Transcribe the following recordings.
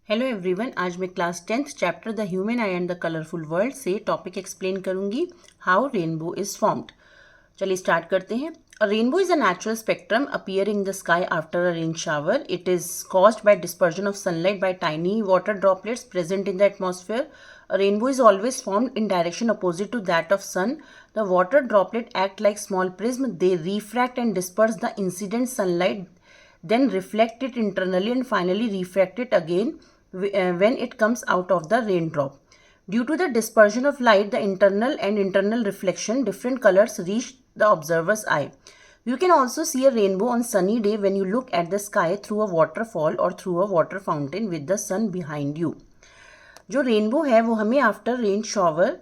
Hello everyone, आज मैं class 10th chapter the human I and the colourful world से topic explain करूंगी how rainbow is formed. चलिए start करते हैं। अ rainbow is a natural spectrum appear in the sky after a rain shower. It is caused by dispersion of sunlight by tiny water droplets present in the atmosphere. A rainbow is always formed in direction opposite to that of sun. The water droplet act like small prism. They refract and disperse the incident sunlight, then reflect it internally and finally refract it again when it comes out of the raindrop. Due to the dispersion of light, the internal reflection, different colors reach the observer's eye. You can also see a rainbow on sunny day when you look at the sky through a waterfall or through a water fountain with the sun behind you. जो rainbow है वो हमें after rain shower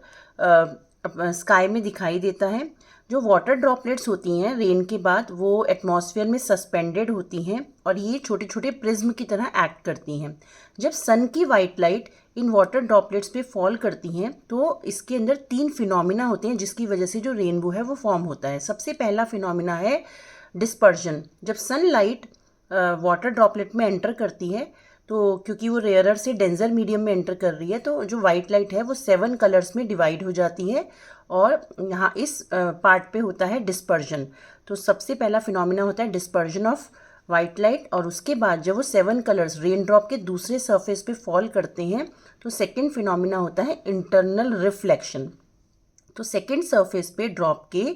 sky में दिखाई देता है। जो water droplets होती हैं रेन के बाद वो एटमॉस्फेयर में सस्पेंडेड होती हैं और ये छोटे छोटे प्रिज्म की तरह एक्ट करती हैं। जब सन की white light in water droplets पे फॉल करती हैं तो इसके अंदर 3 फिनोमिना होते हैं जिसकी वजह से जो रेनबो है वो फॉर्म होता है। सबसे पहला फिनोमिना है डिस्पर्जन। जब सन लाइट वाटर ड्रॉपलेट में एंटर करती है तो क्योंकि वो रेयरर से डेंजर मीडियम में एंटर कर रही है तो जो वाइट लाइट है वो 7 कलर्स में डिवाइड हो जाती है और यहाँ इस पार्ट पे होता है डिस्पर्जन। तो सबसे पहला फिनोमिना होता है डिस्पर्जन ऑफ वाइट लाइट और उसके बाद जब वो 7 कलर्स रेन ड्रॉप के दूसरे सरफेस पे फॉल करते हैं तो सेकेंड फिनोमिना होता है इंटरनल रिफ्लेक्शन। तो सेकेंड सरफेस पे ड्रॉप के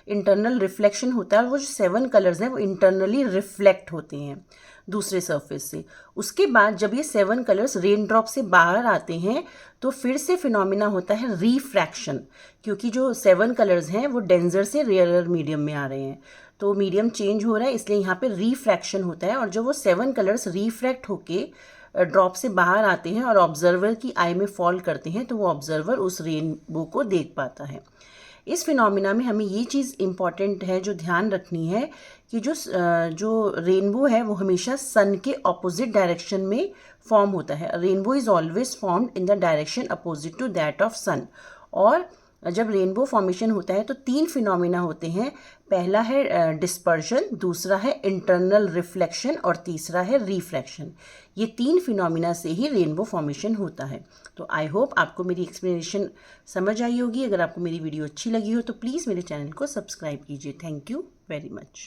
इंटरनल रिफ्लेक्शन होता है और वो जो 7 कलर्स हैं वो इंटरनली रिफ्लेक्ट होते हैं दूसरे सरफेस से। उसके बाद जब ये 7 कलर्स रेन ड्रॉप से बाहर आते हैं तो फिर से फिनोमिना होता है रिफ्रैक्शन, क्योंकि जो 7 कलर्स हैं वो डेंजर से रेयरर मीडियम में आ रहे हैं तो मीडियम चेंज हो रहा है, इसलिए यहाँ पे रिफ्रैक्शन होता है। और जब वो 7 कलर्स रिफ्रैक्ट होके ड्रॉप से बाहर आते हैं और ऑब्जर्वर की आई में फॉल करते हैं तो वो ऑब्जर्वर उस रेनबो को देख पाता है। इस फिनोमिना में हमें ये चीज़ इम्पॉर्टेंट है जो ध्यान रखनी है कि जो रेनबो है वो हमेशा सन के ऑपोजिट डायरेक्शन में फॉर्म होता है। Rainbow is always formed in the direction opposite to that of sun. और जब रेनबो फॉर्मेशन होता है तो 3 फिनोमिना होते हैं। पहला है डिस्पर्जन, दूसरा है इंटरनल रिफ्लेक्शन और तीसरा है रिफ्रैक्शन। ये 3 फिनोमिना से ही रेनबो फॉर्मेशन होता है। तो आई होप आपको मेरी एक्सप्लेनेशन समझ आई होगी। अगर आपको मेरी वीडियो अच्छी लगी हो तो प्लीज़ मेरे चैनल को सब्सक्राइब कीजिए। Thank you very much.